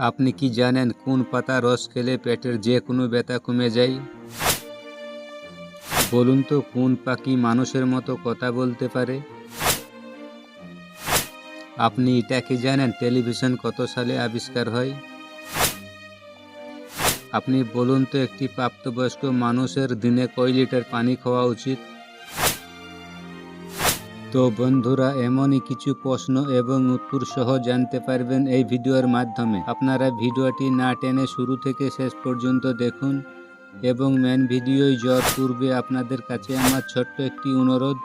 আপনি কি জানেন কোন পাতা রস খেলে পেটের যে কোনো ব্যথা কমে যায়? বলুন তো কোন পাখি মানুষের মতো কথা বলতে পারে? আপনি এটা কি জানেন টেলিভিশন কত সালে আবিষ্কার হয়? আপনি বলুন তো একটি প্রাপ্তবয়স্ক মানুষের দিনে কয় লিটার পানি খাওয়া উচিত? তো বন্ধুরা, এমনই কিছু প্রশ্ন এবং উত্তর সহ জানতে পারবেন এই ভিডিওর মাধ্যমে। আপনারা ভিডিওটি না টেনে শুরু থেকে শেষ পর্যন্ত দেখুন এবং মেন ভিডিওয় যাওয়ার পূর্বে আপনাদের কাছে আমার ছোট্ট একটি অনুরোধ,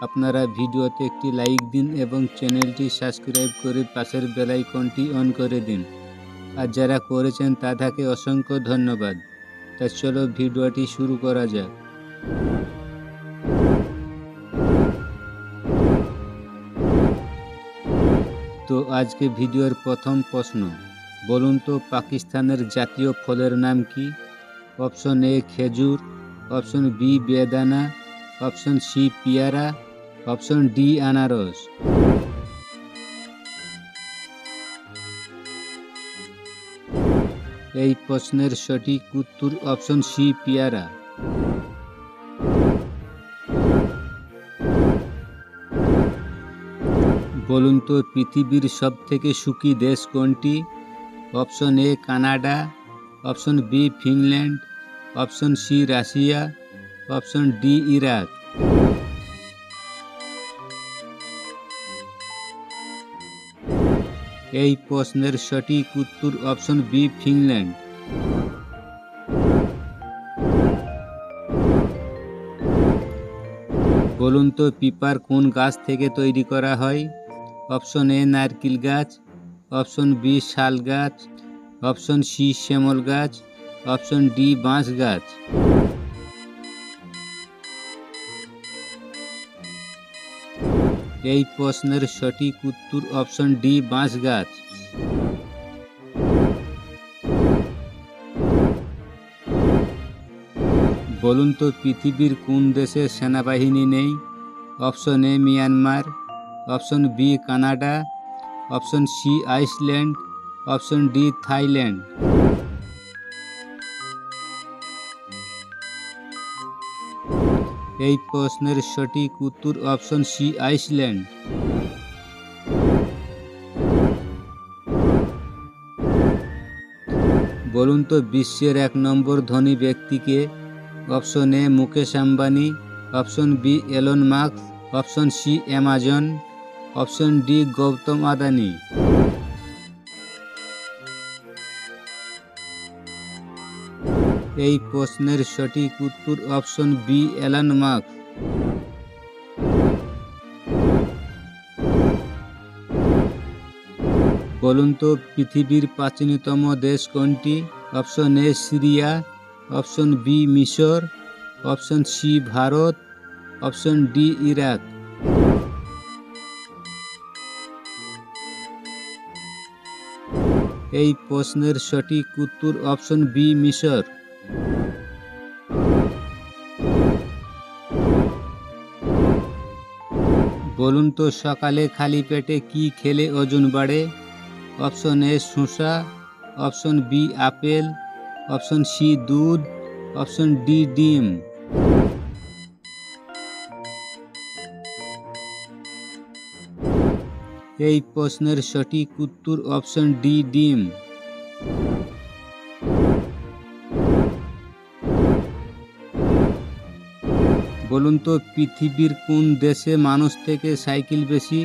আপনারা ভিডিওতে একটি লাইক দিন এবং চ্যানেলটি সাবস্ক্রাইব করে পাশের বেল আইকনটি অন করে দিন। আর যারা করেছেন তাদেরকে অসংখ্য ধন্যবাদ। তা চলো ভিডিওটি শুরু করা যাক। তো আজকে ভিডিওর প্রথম প্রশ্ন, বলুন তো পাকিস্তানের জাতীয় ফলের নাম কি? অপশন এ খেজুর, অপশন বি বেদানা, অপশন সি পেয়ারা, অপশন ডি আনারস। এই প্রশ্নের সঠিক উত্তর অপশন সি পেয়ারা। বলুন তো পৃথিবীর সবথেকে সুখী দেশ কোনটি? Option A Canada, option B Finland, option C Russia, option D Iraq. এই প্রশ্নের সঠিক উত্তর অপশন বি ফিনল্যান্ড। বলুন তো পিপার কোন গাছ থেকে তৈরি করা হয়? অপশন এ নারকেল গাছ, অপশন বি শাল গাছ, অপশন সি শ্যামল গাছ, অপশন ডি বাঁশ গাছ। এই প্রশ্নের সঠিক উত্তর অপশন ডি বাঁশ গাছ। বলুন তো পৃথিবীর কোন দেশে সেনাবাহিনী নেই? Option A Myanmar, option B Canada, option C Iceland, option D Thailand. এই প্রশ্নের সঠিক উত্তর অপশন সি আইসল্যান্ড। বলুন তো বিশ্বের 1 নম্বর ধনী ব্যক্তিকে? Option A Mukesh Ambani, option B Elon Musk, option C Amazon, option D Gautam Adani. এই প্রশ্নের সঠিক উত্তর অপশন বি এলন মাস্ক। বলুন তো পৃথিবীর প্রাচীনতম দেশ কোনটি? Option A Syria, option B মিশর, option C Bharat, option D Iraq. এই প্রশ্নের সঠিক উত্তর অপশন বি মিশর। বলুন তো সকালে খালি পেটে কি খেলে ওজন বাড়ে? অপশন এ শসা, option B apple, option C দুধ, অপশন ডি ডিম। এই প্রশ্নের সঠিক উত্তর অপশন ডি ডিম। বলুন তো পৃথিবীর কোন দেশে মানুষ থেকে সাইকেল বেশি?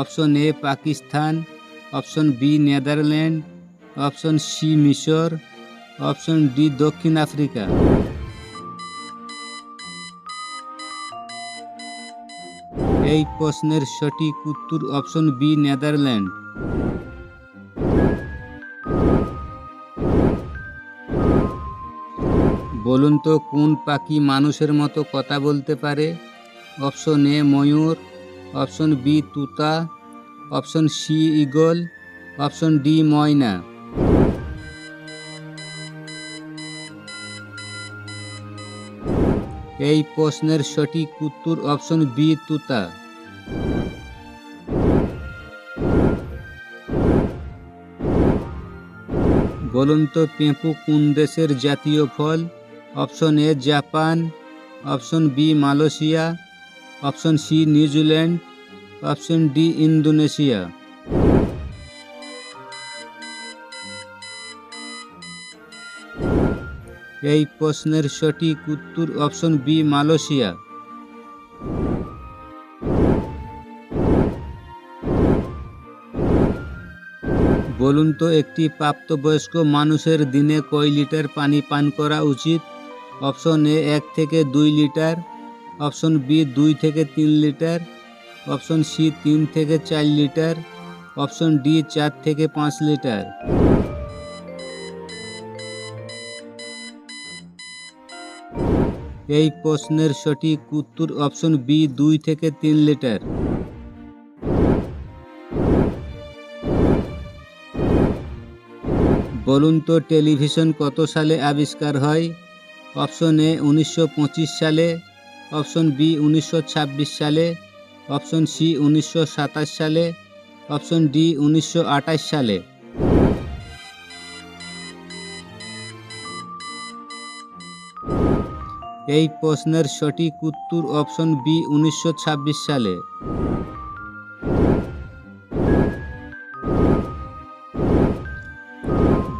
Option A Pakistan, option B Netherland, option C মিশর, অপশন ডি দক্ষিণ আফ্রিকা। এই প্রশ্নের সঠিক উত্তর অপশন বি নেদারল্যান্ড। বলুন তো কোন পাখি মানুষের মতো কথা বলতে পারে? অপশন এ ময়ূর, অপশন বি তুতা, option C eagle, option D ময়না। এই প্রশ্নের সঠিক উত্তর অপশন বি তুতা। বলুন তো পেঁপু কোন দেশের জাতীয় ফল? Option A Japan, option B Malaysia, option C New Zealand, option D Indonesia. এই প্রশ্নের সঠিক উত্তর অপশন বি মালয়েশিয়া। বলুন তো একটি প্রাপ্তবয়স্ক মানুষের দিনে কয় লিটার পানি পান করা উচিত? অপশন এ 1 থেকে 2 লিটার, অপশন বি 2 থেকে 3 লিটার, অপশন সি 3 থেকে 4 লিটার, অপশন ডি 4 থেকে 5 লিটার। এই প্রশ্নের সঠিক উত্তর অপশন বি 2 থেকে 3 লিটার। বলুন তো টেলিভিশন কত সালে আবিষ্কার হয়? অপশন এ 1925 সালে, অপশন বি 1926 সালে, অপশন সি 1927 সালে, অপশন ডি 1928 সালে। এই প্রশ্নের সঠিক উত্তর অপশন বি 1926 সালে।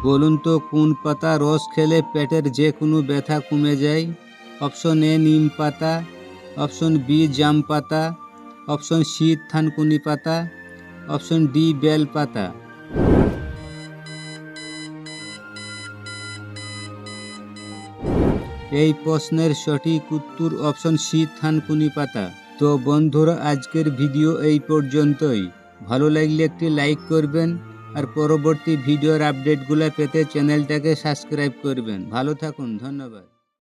বলুন তো কোন পাতা রস খেলে পেটের যে কোনো ব্যথা কমে যায়? অপশন এ নিম পাতা, অপশন বি জাম পাতা, অপশন সি থানকুনি পাতা, অপশন ডি বেল পাতা। এই প্রশ্নের সঠিক উত্তর অপশন সি থানকুনি পাতা। তো বন্ধুরা আজকের ভিডিও এই পর্যন্তই। ভালো লাগলে একটি লাইক করবেন আর পরবর্তী ভিডিওর আপডেটগুলো পেতে চ্যানেলটাকে সাবস্ক্রাইব করবেন। ভালো থাকুন, ধন্যবাদ।